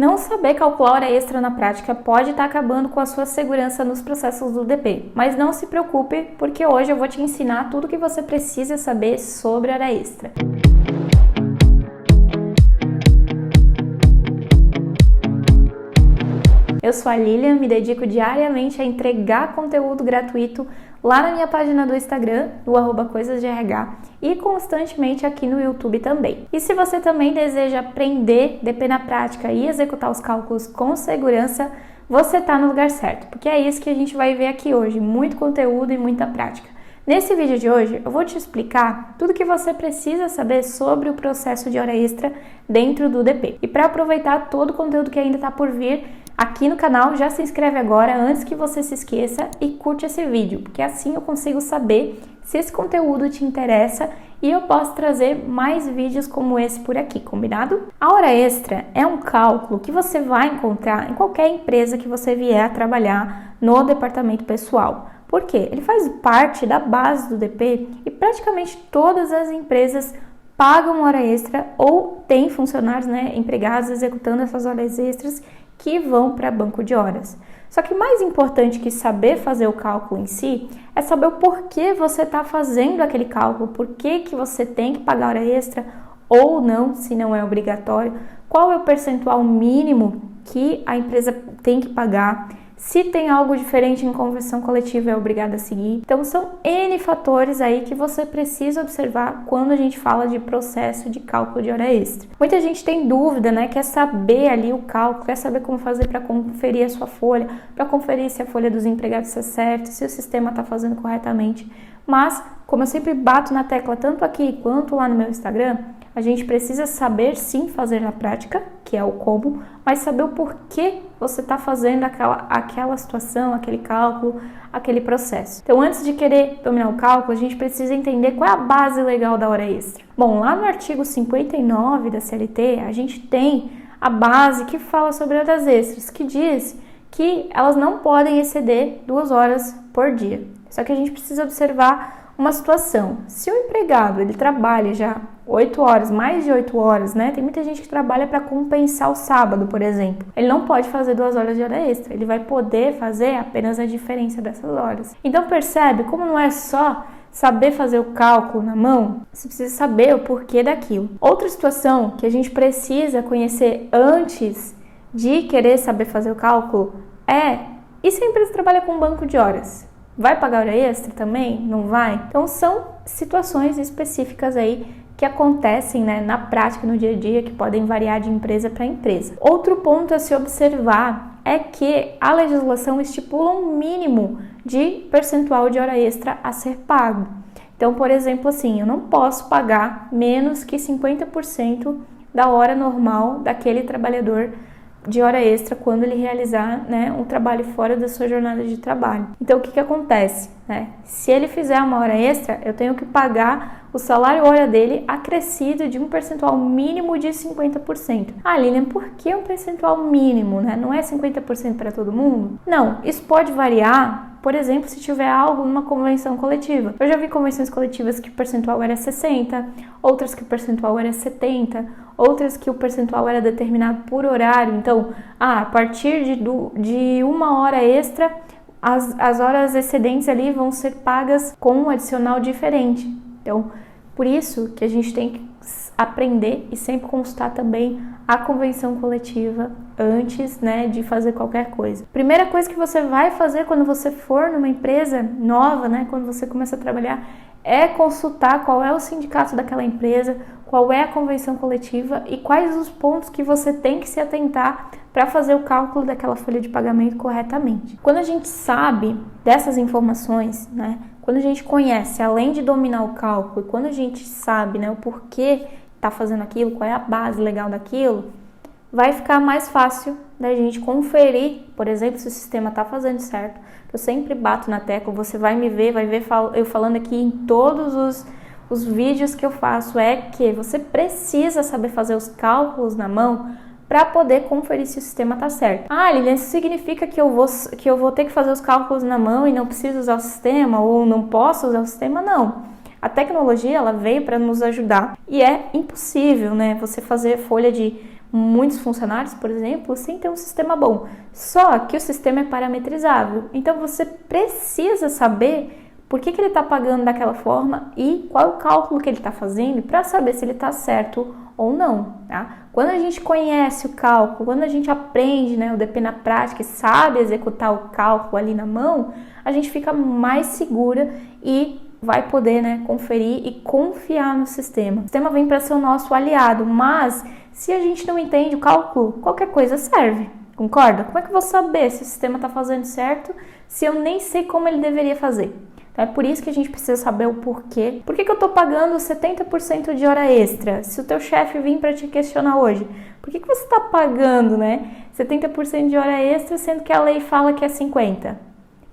Não saber calcular hora extra na prática pode estar acabando com a sua segurança nos processos do DP, mas não se preocupe, porque hoje eu vou te ensinar tudo o que você precisa saber sobre hora extra. Eu sou a Lilian, me dedico diariamente a entregar conteúdo gratuito lá na minha página do Instagram, no @coisasdrh, e constantemente aqui no YouTube também. E se você também deseja aprender DP na prática e executar os cálculos com segurança, você está no lugar certo, porque é isso que a gente vai ver aqui hoje, muito conteúdo e muita prática. Nesse vídeo de hoje, eu vou te explicar tudo que você precisa saber sobre o processo de hora extra dentro do DP. E para aproveitar todo o conteúdo que ainda está por vir aqui no canal, já se inscreve agora antes que você se esqueça e curte esse vídeo, porque assim eu consigo saber se esse conteúdo te interessa e eu posso trazer mais vídeos como esse por aqui, combinado? A hora extra é um cálculo que você vai encontrar em qualquer empresa que você vier a trabalhar no departamento pessoal. Por quê? Ele faz parte da base do DP e praticamente todas as empresas pagam hora extra ou têm funcionários, empregados executando essas horas extras que vão para banco de horas. Só que mais importante que saber fazer o cálculo em si é saber o porquê você está fazendo aquele cálculo, por que você tem que pagar hora extra ou não, se não é obrigatório, qual é o percentual mínimo que a empresa tem que pagar, se tem algo diferente em convenção coletiva é obrigado a seguir. Então são N fatores aí que você precisa observar quando a gente fala de processo de cálculo de hora extra. Muita gente tem dúvida, quer saber ali o cálculo, quer saber como fazer para conferir a sua folha, para conferir se a folha dos empregados está certa, se o sistema está fazendo corretamente. Mas, como eu sempre bato na tecla tanto aqui quanto lá no meu Instagram, a gente precisa saber sim fazer na prática, que é o como, mas saber o porquê você está fazendo aquela situação, aquele cálculo, aquele processo. Então, antes de querer dominar o cálculo, a gente precisa entender qual é a base legal da hora extra. Bom, lá no artigo 59 da CLT, a gente tem a base que fala sobre horas extras, que diz que elas não podem exceder 2 horas por dia. Só que a gente precisa observar uma situação. Se o empregado ele trabalha já 8 horas, mais de 8 horas, tem muita gente que trabalha para compensar o sábado, por exemplo. Ele não pode fazer 2 horas de hora extra, ele vai poder fazer apenas a diferença dessas horas. Então percebe como não é só saber fazer o cálculo na mão, você precisa saber o porquê daquilo. Outra situação que a gente precisa conhecer antes de querer saber fazer o cálculo e se a empresa trabalha com banco de horas? Vai pagar hora extra também? Não vai? Então são situações específicas aí que acontecem na prática, no dia a dia, que podem variar de empresa para empresa. Outro ponto a se observar é que a legislação estipula um mínimo de percentual de hora extra a ser pago. Então, por exemplo, assim, eu não posso pagar menos que 50% da hora normal daquele trabalhador de hora extra quando ele realizar um trabalho fora da sua jornada de trabalho. Então, o que acontece? Se ele fizer uma hora extra, eu tenho que pagar o salário hora dele acrescido de um percentual mínimo de 50%. Ah, Lilian, por que um percentual mínimo? Não é 50% para todo mundo? Não, isso pode variar. Por exemplo, se tiver algo numa convenção coletiva. Eu já vi convenções coletivas que o percentual era 60%, outras que o percentual era 70%, outras que o percentual era determinado por horário. Então, a partir de 1 hora extra, as horas excedentes ali vão ser pagas com um adicional diferente. Então, por isso que a gente tem que aprender e sempre consultar também a convenção coletiva antes, de fazer qualquer coisa. Primeira coisa que você vai fazer quando você for numa empresa nova, quando você começa a trabalhar, é consultar qual é o sindicato daquela empresa, qual é a convenção coletiva e quais os pontos que você tem que se atentar para fazer o cálculo daquela folha de pagamento corretamente. Quando a gente sabe dessas informações, quando a gente conhece, além de dominar o cálculo, e quando a gente sabe o porquê está fazendo aquilo, qual é a base legal daquilo, vai ficar mais fácil da gente conferir, por exemplo, se o sistema está fazendo certo. Eu sempre bato na tecla, você vai me ver, vai ver eu falando aqui em todos os vídeos que eu faço, que você precisa saber fazer os cálculos na mão para poder conferir se o sistema está certo. Ah, Lilian, isso significa que eu vou ter que fazer os cálculos na mão e não preciso usar o sistema ou não posso usar o sistema? Não. A tecnologia ela veio para nos ajudar e é impossível, você fazer folha de muitos funcionários, por exemplo, sem ter um sistema bom. Só que o sistema é parametrizável. Então você precisa saber por que ele está pagando daquela forma e qual o cálculo que ele está fazendo para saber se ele está certo ou não, tá? Quando a gente conhece o cálculo, quando a gente aprende, né, o DP na prática e sabe executar o cálculo ali na mão, a gente fica mais segura e vai poder, né, conferir e confiar no sistema. O sistema vem para ser o nosso aliado, mas se a gente não entende o cálculo, qualquer coisa serve. Concorda? Como é que eu vou saber se o sistema está fazendo certo se eu nem sei como ele deveria fazer? Então é por isso que a gente precisa saber o porquê. Por que eu estou pagando 70% de hora extra? Se o teu chefe vir para te questionar hoje, por que você está pagando, né, 70% de hora extra, sendo que a lei fala que é 50%?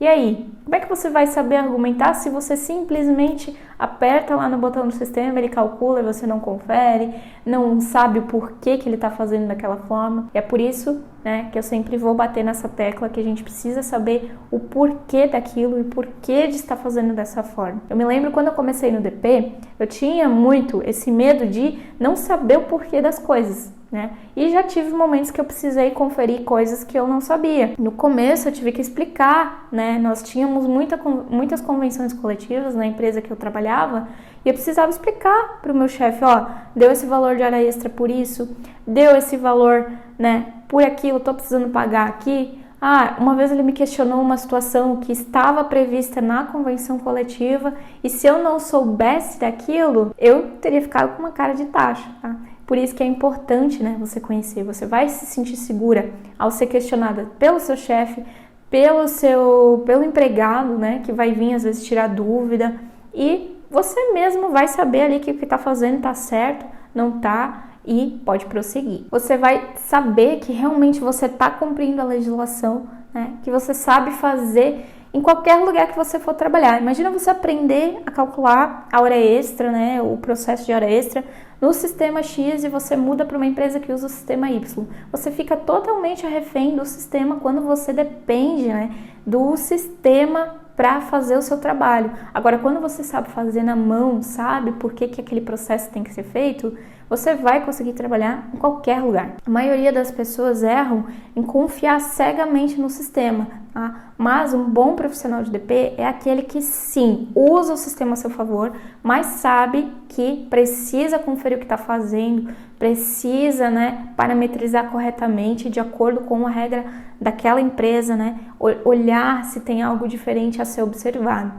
E aí, como é que você vai saber argumentar se você simplesmente aperta lá no botão do sistema, ele calcula e você não confere, não sabe o porquê que ele está fazendo daquela forma? E é por isso, né, que eu sempre vou bater nessa tecla que a gente precisa saber o porquê daquilo e porquê de estar fazendo dessa forma. Eu me lembro quando eu comecei no DP, eu tinha muito esse medo de não saber o porquê das coisas, né? E já tive momentos que eu precisei conferir coisas que eu não sabia. No começo eu tive que explicar, né? Nós tínhamos muitas convenções coletivas na empresa que eu trabalhava e eu precisava explicar para o meu chefe, ó, deu esse valor de hora extra por isso, deu esse valor, né, por aquilo, tô precisando pagar aqui. Ah, uma vez ele me questionou uma situação que estava prevista na convenção coletiva e se eu não soubesse daquilo, eu teria ficado com uma cara de taxa, tá? Por isso que é importante, né, você conhecer. Você vai se sentir segura ao ser questionada pelo seu chefe, pelo empregado, né, que vai vir às vezes tirar dúvida, e você mesmo vai saber ali que o que está fazendo está certo, não está, e pode prosseguir. Você vai saber que realmente você está cumprindo a legislação, né, que você sabe fazer em qualquer lugar que você for trabalhar. Imagina você aprender a calcular a hora extra, né, o processo de hora extra no sistema X e você muda para uma empresa que usa o sistema Y. Você fica totalmente refém do sistema quando você depende, né, do sistema para fazer o seu trabalho. Agora, quando você sabe fazer na mão, sabe por que aquele processo tem que ser feito, você vai conseguir trabalhar em qualquer lugar. A maioria das pessoas erram em confiar cegamente no sistema, tá? Mas um bom profissional de DP é aquele que sim, usa o sistema a seu favor, mas sabe que precisa conferir o que está fazendo, precisa, né, parametrizar corretamente de acordo com a regra daquela empresa, né, olhar se tem algo diferente a ser observado.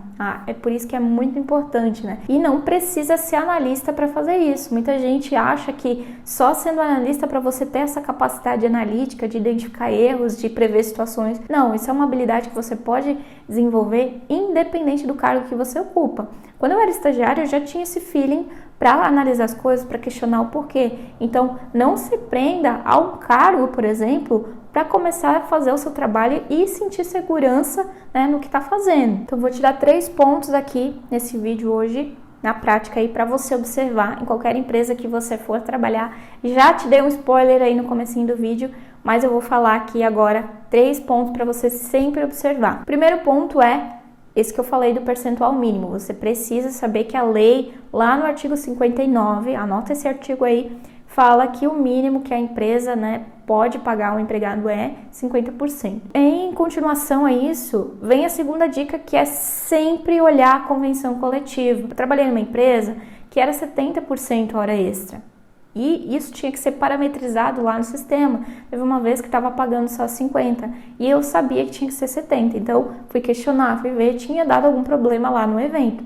É por isso que é muito importante, né? E não precisa ser analista para fazer isso. Muita gente acha que só sendo analista para você ter essa capacidade analítica de identificar erros, de prever situações. Não, isso é uma habilidade que você pode desenvolver independente do cargo que você ocupa. Quando eu era estagiária, eu já tinha esse feeling para analisar as coisas, para questionar o porquê. Então, não se prenda a um cargo, por exemplo, para começar a fazer o seu trabalho e sentir segurança, né, no que está fazendo. Então, vou te dar 3 pontos aqui nesse vídeo hoje, na prática aí, para você observar em qualquer empresa que você for trabalhar. Já te dei um spoiler aí no comecinho do vídeo, mas eu vou falar aqui agora 3 pontos para você sempre observar. O primeiro ponto é esse que eu falei do percentual mínimo. Você precisa saber que a lei, lá no artigo 59, anota esse artigo aí, fala que o mínimo que a empresa, né, pode pagar ao empregado é 50%. Em continuação a isso, vem a segunda dica, que é sempre olhar a convenção coletiva. Eu trabalhei numa empresa que era 70% hora extra. E isso tinha que ser parametrizado lá no sistema. Teve uma vez que estava pagando só 50 e eu sabia que tinha que ser 70. Então, fui questionar, fui ver, tinha dado algum problema lá no evento.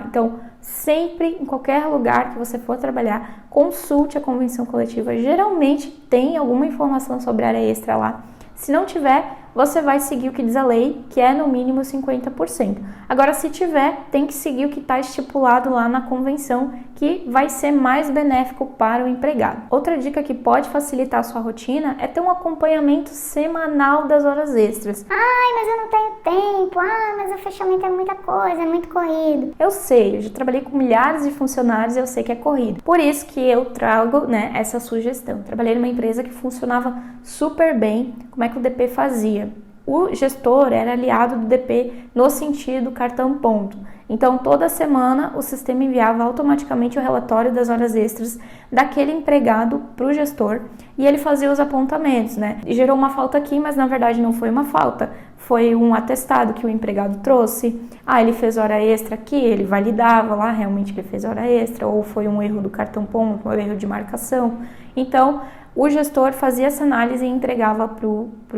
Então, sempre, em qualquer lugar que você for trabalhar, consulte a convenção coletiva. Geralmente tem alguma informação sobre área extra lá. Se não tiver, você vai seguir o que diz a lei, que é no mínimo 50%. Agora, se tiver, tem que seguir o que está estipulado lá na convenção, que vai ser mais benéfico para o empregado. Outra dica que pode facilitar a sua rotina é ter um acompanhamento semanal das horas extras. Ai, mas eu não tenho tempo. Mas o fechamento é muita coisa, é muito corrido. Eu sei, eu já trabalhei com milhares de funcionários e eu sei que é corrido. Por isso que eu trago, né, essa sugestão. Trabalhei numa empresa que funcionava super bem. Como é que o DP fazia? O gestor era aliado do DP no sentido cartão ponto. Então, toda semana o sistema enviava automaticamente o relatório das horas extras daquele empregado para o gestor e ele fazia os apontamentos, né? E gerou uma falta aqui, mas na verdade não foi uma falta, foi um atestado que o empregado trouxe. Ele fez hora extra aqui, ele validava lá realmente que ele fez hora extra, ou foi um erro do cartão ponto, um erro de marcação. Então, o gestor fazia essa análise e entregava para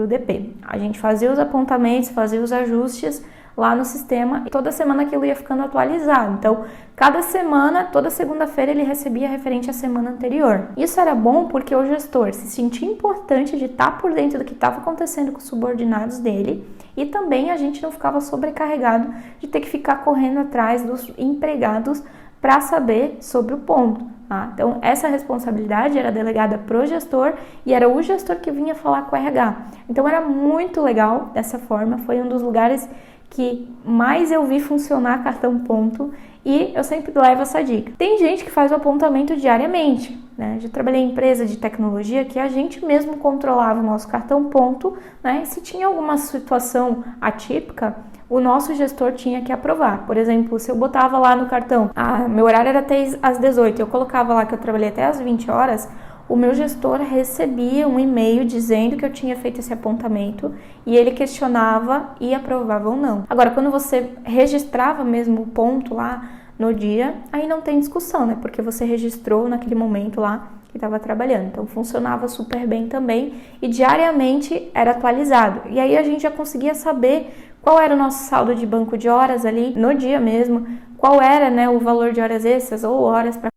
o DP. A gente fazia os apontamentos, fazia os ajustes lá no sistema e toda semana aquilo ia ficando atualizado. Então, cada semana, toda segunda-feira ele recebia referente à semana anterior. Isso era bom porque o gestor se sentia importante de estar por dentro do que estava acontecendo com os subordinados dele e também a gente não ficava sobrecarregado de ter que ficar correndo atrás dos empregados para saber sobre o ponto. Então, essa responsabilidade era delegada para o gestor e era o gestor que vinha falar com o RH. Então, era muito legal dessa forma, foi um dos lugares que mais eu vi funcionar cartão ponto e eu sempre levo essa dica. Tem gente que faz o apontamento diariamente, né? Já trabalhei em empresa de tecnologia que a gente mesmo controlava o nosso cartão ponto, né? E se tinha alguma situação atípica, o nosso gestor tinha que aprovar. Por exemplo, se eu botava lá no cartão, meu horário era até às 18, eu colocava lá que eu trabalhei até às 20 horas, o meu gestor recebia um e-mail dizendo que eu tinha feito esse apontamento e ele questionava e aprovava ou não. Agora, quando você registrava mesmo o ponto lá no dia, aí não tem discussão, né? Porque você registrou naquele momento lá que estava trabalhando. Então, funcionava super bem também e diariamente era atualizado. E aí a gente já conseguia saber qual era o nosso saldo de banco de horas ali no dia mesmo, qual era, né, o valor de horas extras ou horas para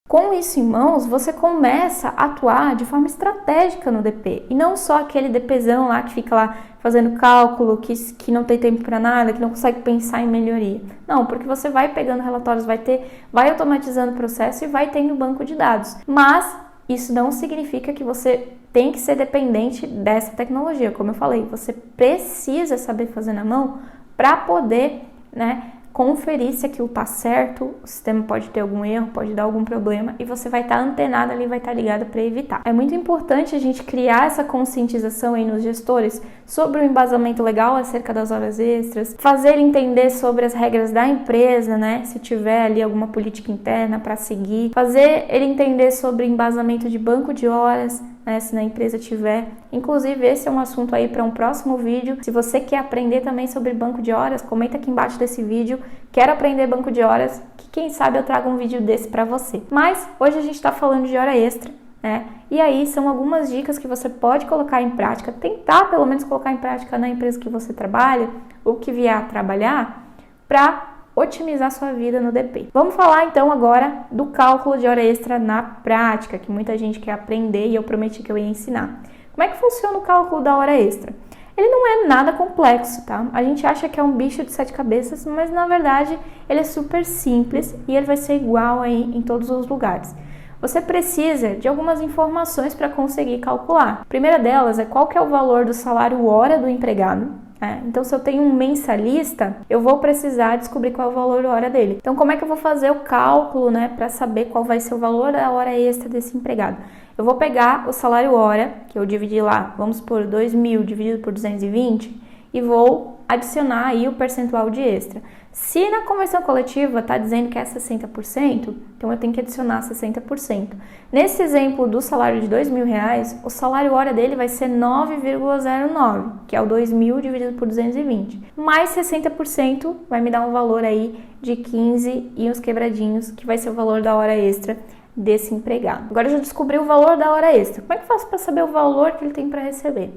Com isso em mãos, você começa a atuar de forma estratégica no DP. E não só aquele DPzão lá que fica lá fazendo cálculo, que não tem tempo para nada, que não consegue pensar em melhoria. Não, porque você vai pegando relatórios, vai automatizando o processo e vai tendo banco de dados. Mas isso não significa que você tem que ser dependente dessa tecnologia. Como eu falei, você precisa saber fazer na mão para poder, né, conferir se aquilo está certo, o sistema pode ter algum erro, pode dar algum problema e você vai estar antenado ali, vai estar ligado para evitar. É muito importante a gente criar essa conscientização aí nos gestores sobre o embasamento legal acerca das horas extras, fazer ele entender sobre as regras da empresa, né? Se tiver ali alguma política interna para seguir, fazer ele entender sobre embasamento de banco de horas, né, se na empresa tiver. Inclusive, esse é um assunto aí para um próximo vídeo. Se você quer aprender também sobre banco de horas, comenta aqui embaixo desse vídeo. Quero aprender banco de horas, que quem sabe eu trago um vídeo desse para você. Mas hoje a gente está falando de hora extra, né? E aí são algumas dicas que você pode colocar em prática, tentar pelo menos colocar em prática na empresa que você trabalha ou que vier a trabalhar, para otimizar sua vida no DP. Vamos falar então agora do cálculo de hora extra na prática, que muita gente quer aprender e eu prometi que eu ia ensinar. Como é que funciona o cálculo da hora extra? Ele não é nada complexo, tá? A gente acha que é um bicho de 7 cabeças, mas na verdade ele é super simples e ele vai ser igual aí em todos os lugares. Você precisa de algumas informações para conseguir calcular. A primeira delas é qual que é o valor do salário hora do empregado. Então, se eu tenho um mensalista, eu vou precisar descobrir qual é o valor hora dele. Então, como é que eu vou fazer o cálculo, né, para saber qual vai ser o valor da hora extra desse empregado? Eu vou pegar o salário hora, que eu dividi lá, vamos por 2.000 dividido por 220, e vou adicionar aí o percentual de extra. Se na convenção coletiva está dizendo que é 60%, então eu tenho que adicionar 60%. Nesse exemplo do salário de R$2.000, o salário hora dele vai ser 9,09, que é o 2.000 dividido por 220. Mais 60% vai me dar um valor aí de 15 e uns quebradinhos, que vai ser o valor da hora extra desse empregado. Agora eu já descobri o valor da hora extra. Como é que eu faço para saber o valor que ele tem para receber?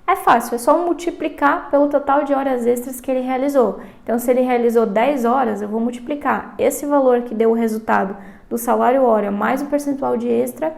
É fácil, é só multiplicar pelo total de horas extras que ele realizou. Então, se ele realizou 10 horas, eu vou multiplicar esse valor que deu o resultado do salário hora mais o percentual de extra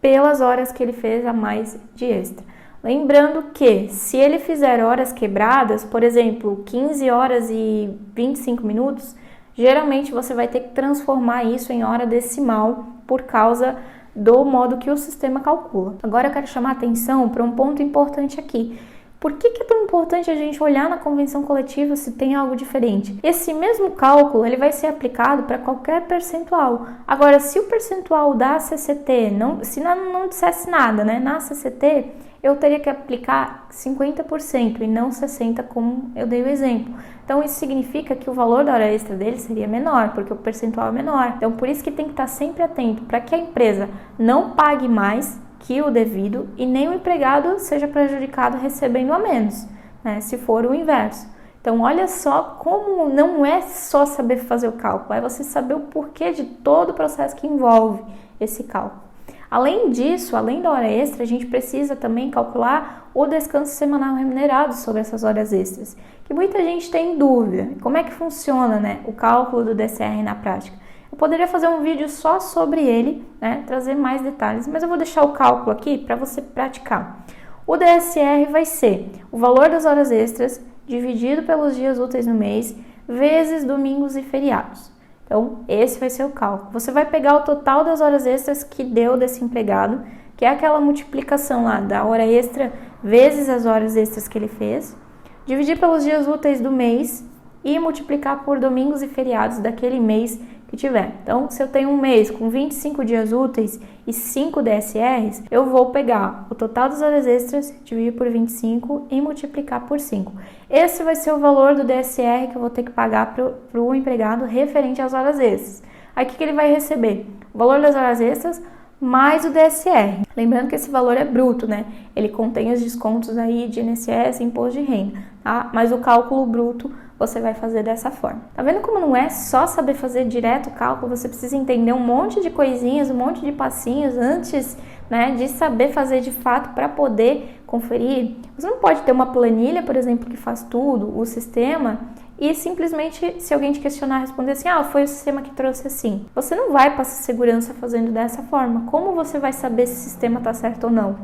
pelas horas que ele fez a mais de extra. Lembrando que, se ele fizer horas quebradas, por exemplo, 15 horas e 25 minutos, geralmente você vai ter que transformar isso em hora decimal por causa do modo que o sistema calcula. Agora eu quero chamar a atenção para um ponto importante aqui. Por que é tão importante a gente olhar na convenção coletiva se tem algo diferente? Esse mesmo cálculo ele vai ser aplicado para qualquer percentual. Agora, se o percentual da CCT, se não dissesse nada, né, na CCT, eu teria que aplicar 50% e não 60%, como eu dei o exemplo. Então, isso significa que o valor da hora extra dele seria menor, porque o percentual é menor. Então, por isso que tem que estar sempre atento para que a empresa não pague mais que o devido e nem o empregado seja prejudicado recebendo a menos, né, se for o inverso. Então, olha só como não é só saber fazer o cálculo, é você saber o porquê de todo o processo que envolve esse cálculo. Além disso, além da hora extra, a gente precisa também calcular o descanso semanal remunerado sobre essas horas extras, que muita gente tem dúvida. Como é que funciona, né, o cálculo do DSR na prática? Eu poderia fazer um vídeo só sobre ele, né, trazer mais detalhes, mas eu vou deixar o cálculo aqui para você praticar. O DSR vai ser o valor das horas extras dividido pelos dias úteis no mês, vezes domingos e feriados. Então, esse vai ser o cálculo. Você vai pegar o total das horas extras que deu desse empregado, que é aquela multiplicação lá da hora extra vezes as horas extras que ele fez, dividir pelos dias úteis do mês e multiplicar por domingos e feriados daquele mês que tiver. Então, se eu tenho um mês com 25 dias úteis e 5 DSRs, eu vou pegar o total das horas extras, dividir por 25 e multiplicar por 5. Esse vai ser o valor do DSR que eu vou ter que pagar para o empregado referente às horas extras. Aí, o que ele vai receber? O valor das horas extras mais o DSR. Lembrando que esse valor é bruto, né? Ele contém os descontos aí de INSS e imposto de renda, tá? Mas o cálculo bruto você vai fazer dessa forma. Tá vendo como não é só saber fazer direto o cálculo? Você precisa entender um monte de coisinhas, um monte de passinhos antes, né, de saber fazer de fato para poder conferir. Você não pode ter uma planilha, por exemplo, que faz tudo, o sistema, e simplesmente, se alguém te questionar, responder assim, foi o sistema que trouxe assim. Você não vai passar segurança fazendo dessa forma. Como você vai saber se o sistema está certo ou não?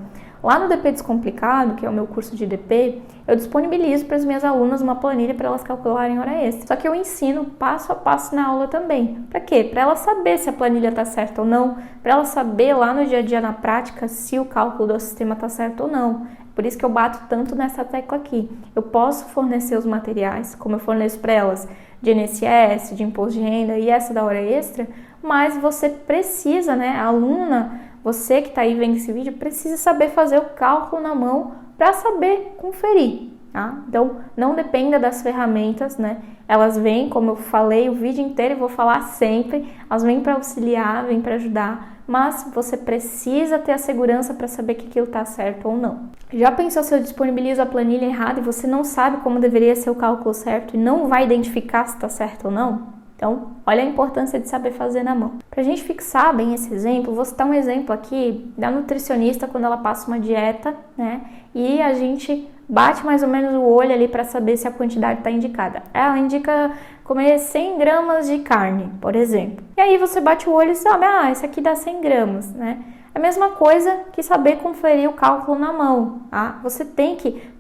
Lá no DP Descomplicado, que é o meu curso de DP, eu disponibilizo para as minhas alunas uma planilha para elas calcularem hora extra. Só que eu ensino passo a passo na aula também. Para quê? Para elas saber se a planilha está certa ou não, para elas saber lá no dia a dia na prática se o cálculo do sistema está certo ou não. Por isso que eu bato tanto nessa tecla aqui. Eu posso fornecer os materiais, como eu forneço para elas de INSS, de imposto de renda e essa da hora extra, mas você precisa, né, a aluna, você que está aí vendo esse vídeo, precisa saber fazer o cálculo na mão para saber conferir, tá? Então, não dependa das ferramentas, né? Elas vêm, como eu falei o vídeo inteiro e vou falar sempre, elas vêm para auxiliar, vêm para ajudar, mas você precisa ter a segurança para saber que aquilo está certo ou não. Já pensou se eu disponibilizo a planilha errada e você não sabe como deveria ser o cálculo certo e não vai identificar se está certo ou não? Então, olha a importância de saber fazer na mão. Para a gente fixar bem esse exemplo, vou citar um exemplo aqui da nutricionista quando ela passa uma dieta, né? E a gente bate mais ou menos o olho ali para saber se a quantidade está indicada. Ela indica comer 100 gramas de carne, por exemplo. E aí você bate o olho e sabe, esse aqui dá 100 gramas, né? É a mesma coisa que saber conferir o cálculo na mão, tá? Você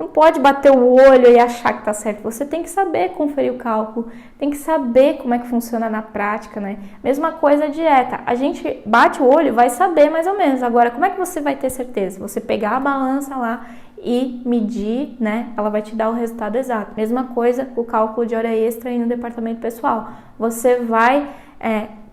não pode bater o olho e achar que tá certo, você tem que saber conferir o cálculo, tem que saber como é que funciona na prática, né? Mesma coisa a dieta, a gente bate o olho, vai saber mais ou menos, agora como é que você vai ter certeza? Você pegar a balança lá e medir, né? Ela vai te dar o resultado exato. Mesma coisa o cálculo de hora extra aí no departamento pessoal, você vai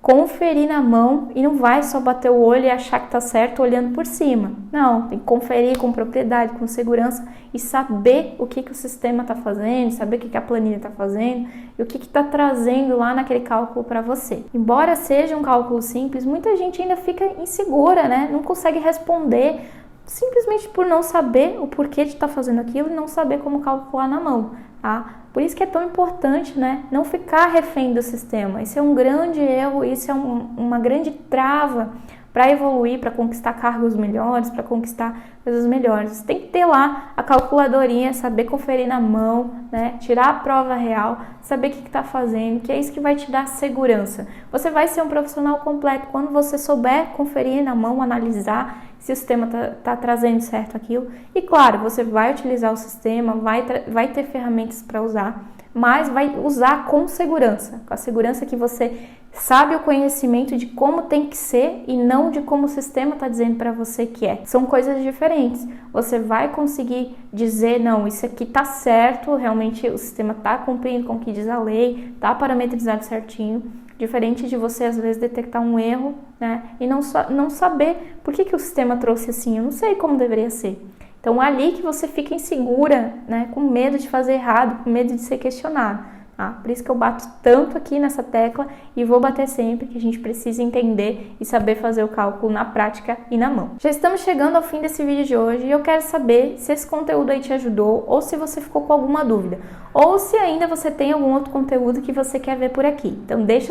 conferir na mão e não vai só bater o olho e achar que tá certo olhando por cima. Não, tem que conferir com propriedade, com segurança e saber o que o sistema tá fazendo, saber o que a planilha tá fazendo e o que tá trazendo lá naquele cálculo para você. Embora seja um cálculo simples, muita gente ainda fica insegura, né? Não consegue responder simplesmente por não saber o porquê de estar fazendo aquilo e não saber como calcular na mão, tá? Por isso que é tão importante, né, não ficar refém do sistema. Isso é um grande erro, isso é uma grande trava para evoluir, para conquistar cargos melhores, para conquistar coisas melhores. Você tem que ter lá a calculadorinha, saber conferir na mão, né, tirar a prova real, saber o que está fazendo, que é isso que vai te dar segurança. Você vai ser um profissional completo quando você souber conferir na mão, analisar se o sistema está trazendo certo aquilo. E claro, você vai utilizar o sistema, vai ter ferramentas para usar, mas vai usar com segurança, com a segurança que você sabe o conhecimento de como tem que ser e não de como o sistema está dizendo para você que é. São coisas diferentes. Você vai conseguir dizer, não, isso aqui tá certo, realmente o sistema tá cumprindo com o que diz a lei, tá parametrizado certinho, diferente de você às vezes detectar um erro, né, e não saber por que o sistema trouxe assim, eu não sei como deveria ser. Então, ali que você fica insegura, né, com medo de fazer errado, com medo de ser questionado. Tá? Por isso que eu bato tanto aqui nessa tecla e vou bater sempre que a gente precisa entender e saber fazer o cálculo na prática e na mão. Já estamos chegando ao fim desse vídeo de hoje e eu quero saber se esse conteúdo aí te ajudou ou se você ficou com alguma dúvida. Ou se ainda você tem algum outro conteúdo que você quer ver por aqui. Então, deixa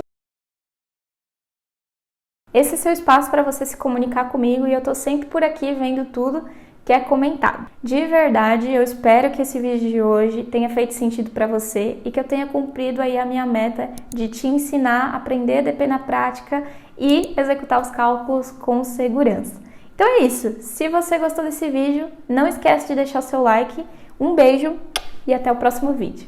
esse é seu espaço para você se comunicar comigo e eu tô sempre por aqui vendo tudo que é comentado. De verdade, eu espero que esse vídeo de hoje tenha feito sentido para você e que eu tenha cumprido aí a minha meta de te ensinar a aprender a DP na prática e executar os cálculos com segurança. Então é isso. Se você gostou desse vídeo, não esquece de deixar o seu like. Um beijo e até o próximo vídeo.